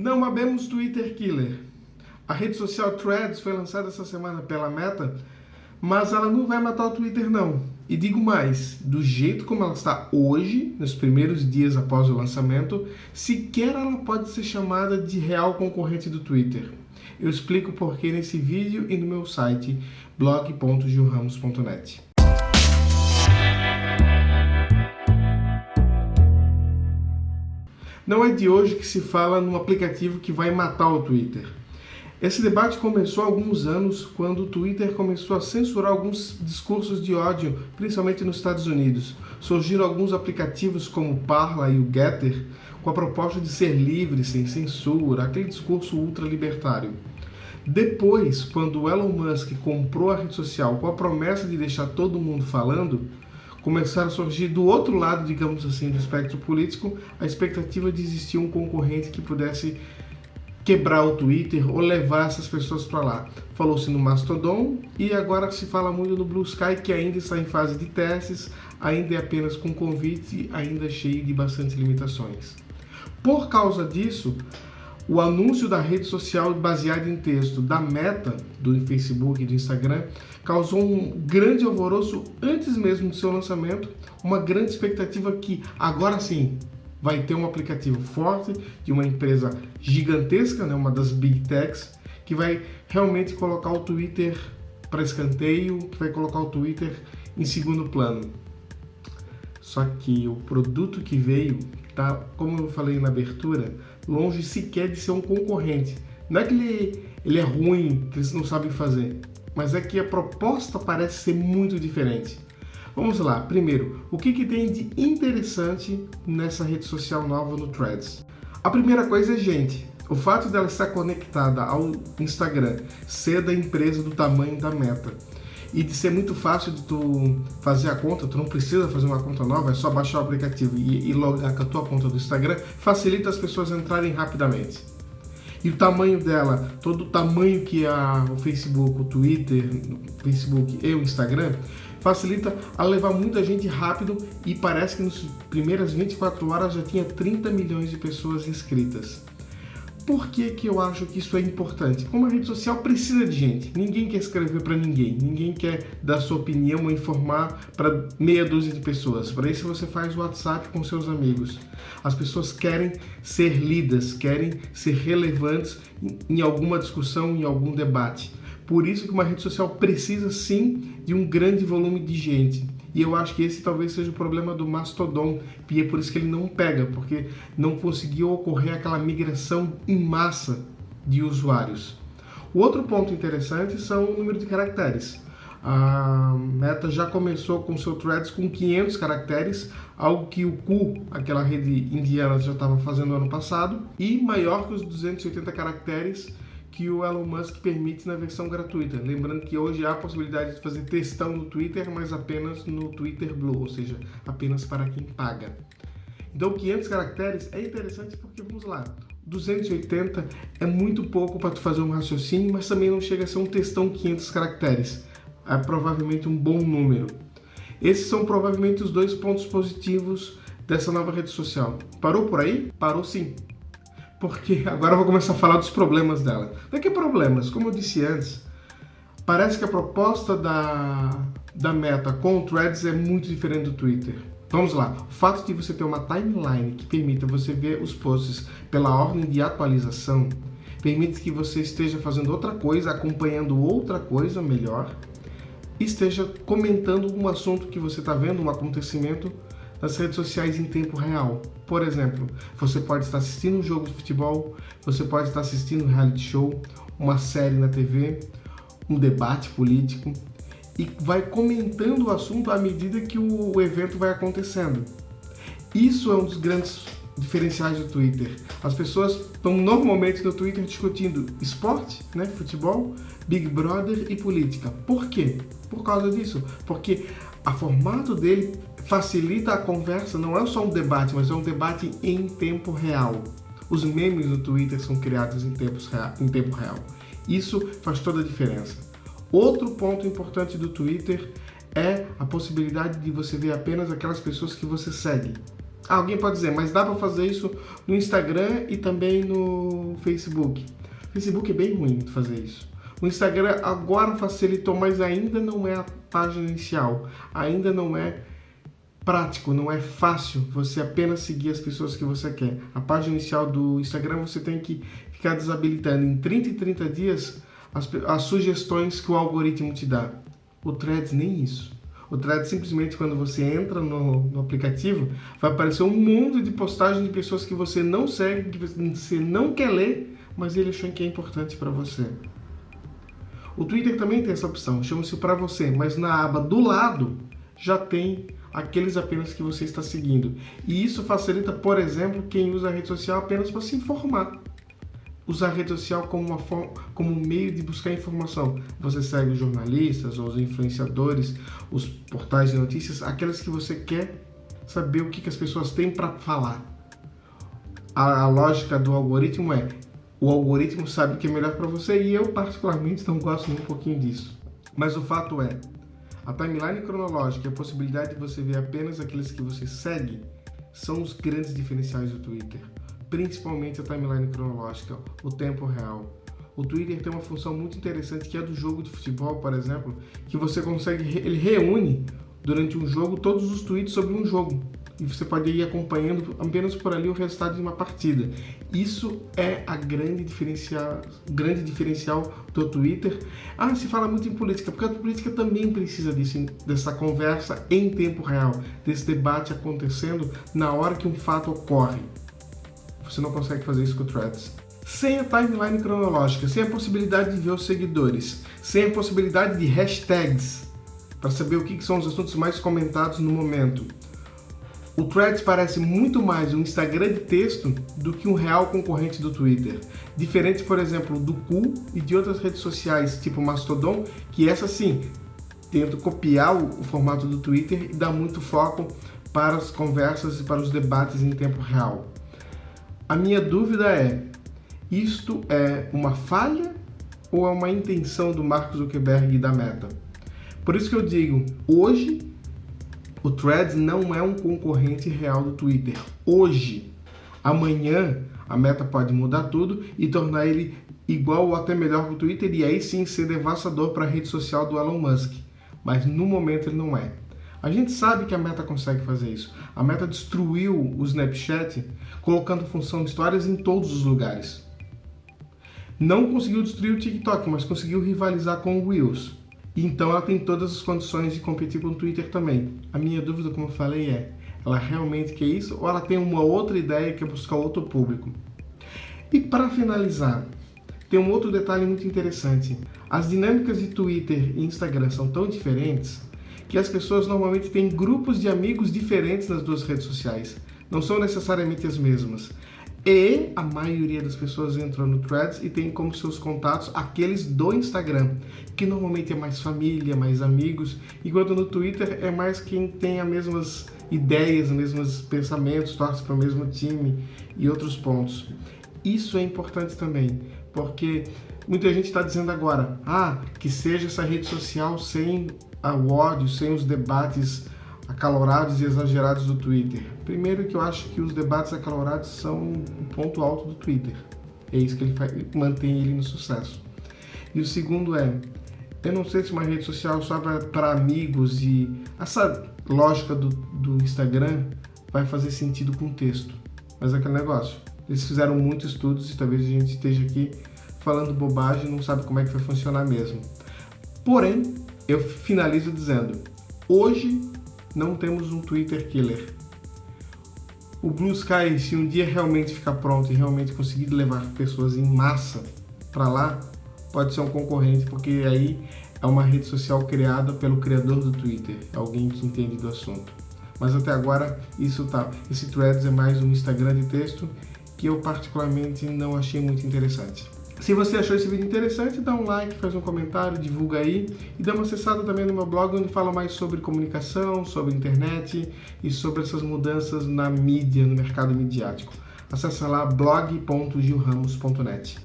Não abemos Twitter Killer. A rede social Threads foi lançada essa semana pela Meta, mas ela não vai matar o Twitter não. E digo mais, do jeito como ela está hoje, nos primeiros dias após o lançamento, sequer ela pode ser chamada de real concorrente do Twitter. Eu explico porquê nesse vídeo e no meu site blog.gilramos.net. Não é de hoje que se fala num aplicativo que vai matar o Twitter. Esse debate começou há alguns anos, quando o Twitter começou a censurar alguns discursos de ódio, principalmente nos Estados Unidos. Surgiram alguns aplicativos como o Parler e o Getter, com a proposta de ser livre, sem censura, aquele discurso ultralibertário. Depois, quando o Elon Musk comprou a rede social com a promessa de deixar todo mundo falando, começaram a surgir do outro lado, digamos assim, do espectro político, a expectativa de existir um concorrente que pudesse quebrar o Twitter ou levar essas pessoas para lá. Falou-se no Mastodon e agora se fala muito no Blue Sky, que ainda está em fase de testes, ainda é apenas com convite, ainda cheio de bastantes limitações. Por causa disso, o anúncio da rede social baseada em texto da Meta, do Facebook e do Instagram, causou um grande alvoroço antes mesmo do seu lançamento, uma grande expectativa que agora sim vai ter um aplicativo forte de uma empresa gigantesca, né, uma das Big Techs, que vai realmente colocar o Twitter para escanteio, que vai colocar o Twitter em segundo plano. Só que o produto que veio tá, como eu falei na abertura, longe sequer de ser um concorrente. Não é que ele é ruim, que eles não sabem fazer, mas é que a proposta parece ser muito diferente. Vamos lá, primeiro, o que tem de interessante nessa rede social nova no Threads? A primeira coisa é gente. O fato dela estar conectada ao Instagram, ser da empresa do tamanho da Meta, e de ser muito fácil de tu fazer a conta, tu não precisa fazer uma conta nova, é só baixar o aplicativo e logar com a tua conta do Instagram, facilita as pessoas entrarem rapidamente. E o tamanho dela, todo o tamanho que o Facebook, o Twitter, o Facebook e o Instagram, facilita a levar muita gente rápido e parece que nas primeiras 24 horas já tinha 30 milhões de pessoas inscritas. Por que eu acho que isso é importante? Como a rede social precisa de gente, ninguém quer escrever para ninguém, ninguém quer dar sua opinião ou informar para meia dúzia de pessoas. Para isso você faz o WhatsApp com seus amigos. As pessoas querem ser lidas, querem ser relevantes em alguma discussão, em algum debate. Por isso que uma rede social precisa sim de um grande volume de gente. E eu acho que esse talvez seja o problema do Mastodon, e é por isso que ele não pega, porque não conseguiu ocorrer aquela migração em massa de usuários. O outro ponto interessante são o número de caracteres. A Meta já começou com seu Threads com 500 caracteres, algo que o Ku, aquela rede indiana, já estava fazendo ano passado, e maior que os 280 caracteres que o Elon Musk permite na versão gratuita. Lembrando que hoje há a possibilidade de fazer textão no Twitter, mas apenas no Twitter Blue, ou seja, apenas para quem paga. Então 500 caracteres é interessante porque, vamos lá, 280 é muito pouco para tu fazer um raciocínio, mas também não chega a ser um textão 500 caracteres. É provavelmente um bom número. Esses são provavelmente os dois pontos positivos dessa nova rede social. Parou por aí? Parou sim. Porque agora eu vou começar a falar dos problemas dela. Não é que problemas, como eu disse antes, parece que a proposta da Meta com o Threads é muito diferente do Twitter. Vamos lá, o fato de você ter uma timeline que permita você ver os posts pela ordem de atualização, permite que você esteja fazendo outra coisa, acompanhando outra coisa melhor, e esteja comentando um assunto que você está vendo, um acontecimento, nas redes sociais em tempo real. Por exemplo, você pode estar assistindo um jogo de futebol, você pode estar assistindo um reality show, uma série na TV, um debate político, e vai comentando o assunto à medida que o evento vai acontecendo. Isso é um dos grandes diferenciais do Twitter. As pessoas estão normalmente no Twitter discutindo esporte, né, futebol, Big Brother e política. Por quê? Por causa disso. Porque o formato dele facilita a conversa, não é só um debate, mas é um debate em tempo real. Os memes no Twitter são criados em tempo real. Isso faz toda a diferença. Outro ponto importante do Twitter é a possibilidade de você ver apenas aquelas pessoas que você segue. Alguém pode dizer, mas dá para fazer isso no Instagram e também no Facebook. O Facebook é bem ruim de fazer isso. O Instagram agora facilitou, mas ainda não é a página inicial. Ainda não é prático, não é fácil você apenas seguir as pessoas que você quer. A página inicial do Instagram você tem que ficar desabilitando em 30 e 30 dias as sugestões que o algoritmo te dá. O Threads nem isso. O Threads simplesmente quando você entra no aplicativo vai aparecer um mundo de postagens de pessoas que você não segue, que você não quer ler, mas ele achou que é importante para você. O Twitter também tem essa opção, chama-se para você, mas na aba do lado já tem aqueles apenas que você está seguindo. E isso facilita, por exemplo, quem usa a rede social apenas para se informar. Usar a rede social como um meio de buscar informação. Você segue os jornalistas, os influenciadores, os portais de notícias, aqueles que você quer saber o que as pessoas têm para falar. A lógica do algoritmo é, o algoritmo sabe o que é melhor para você e eu particularmente não gosto nem um pouquinho disso. Mas o fato é, a timeline cronológica e a possibilidade de você ver apenas aqueles que você segue são os grandes diferenciais do Twitter. Principalmente a timeline cronológica, o tempo real. O Twitter tem uma função muito interessante que é do jogo de futebol, por exemplo, que você consegue, ele reúne durante um jogo todos os tweets sobre um jogo. E você pode ir acompanhando apenas por ali o resultado de uma partida. Isso é a grande diferencial do Twitter. Se fala muito em política, porque a política também precisa disso, dessa conversa em tempo real, desse debate acontecendo na hora que um fato ocorre. Você não consegue fazer isso com o Threads. Sem a timeline cronológica, sem a possibilidade de ver os seguidores, sem a possibilidade de hashtags, para saber o que são os assuntos mais comentados no momento. O Threads parece muito mais um Instagram de texto do que um real concorrente do Twitter. Diferente, por exemplo, do Ku e de outras redes sociais, tipo Mastodon, que essa sim, tenta copiar o formato do Twitter e dá muito foco para as conversas e para os debates em tempo real. A minha dúvida é, isto é uma falha ou é uma intenção do Mark Zuckerberg e da Meta? Por isso que eu digo, hoje o Threads não é um concorrente real do Twitter. Hoje, amanhã, a Meta pode mudar tudo e tornar ele igual ou até melhor que o Twitter e aí sim ser devastador para a rede social do Elon Musk. Mas no momento ele não é. A gente sabe que a Meta consegue fazer isso. A Meta destruiu o Snapchat colocando a função de histórias em todos os lugares. Não conseguiu destruir o TikTok, mas conseguiu rivalizar com o Reels. Então ela tem todas as condições de competir com o Twitter também. A minha dúvida, como eu falei, é, ela realmente quer isso ou ela tem uma outra ideia que é buscar outro público? E para finalizar, tem um outro detalhe muito interessante. As dinâmicas de Twitter e Instagram são tão diferentes que as pessoas normalmente têm grupos de amigos diferentes nas duas redes sociais. Não são necessariamente as mesmas. E a maioria das pessoas entram no Threads e tem como seus contatos aqueles do Instagram, que normalmente é mais família, mais amigos, enquanto no Twitter é mais quem tem as mesmas ideias, os mesmos pensamentos, torce para o mesmo time e outros pontos. Isso é importante também, porque muita gente está dizendo agora, que seja essa rede social sem o ódio, sem os debates acalorados e exagerados do Twitter. Primeiro que eu acho que os debates acalorados são o ponto alto do Twitter. É isso que ele mantém ele no sucesso. E o segundo é, eu não sei se uma rede social só para amigos e essa lógica do Instagram vai fazer sentido com texto. Mas é aquele negócio, eles fizeram muitos estudos e talvez a gente esteja aqui falando bobagem e não sabe como é que vai funcionar mesmo. Porém, eu finalizo dizendo, hoje não temos um Twitter killer. O Blue Sky, se um dia realmente ficar pronto e realmente conseguir levar pessoas em massa para lá, pode ser um concorrente, porque aí é uma rede social criada pelo criador do Twitter, alguém que entende do assunto. Mas até agora, esse Threads é mais um Instagram de texto que eu particularmente não achei muito interessante. Se você achou esse vídeo interessante, dá um like, faz um comentário, divulga aí e dá uma acessada também no meu blog, onde fala mais sobre comunicação, sobre internet e sobre essas mudanças na mídia, no mercado midiático. Acesse lá blog.gilramos.net.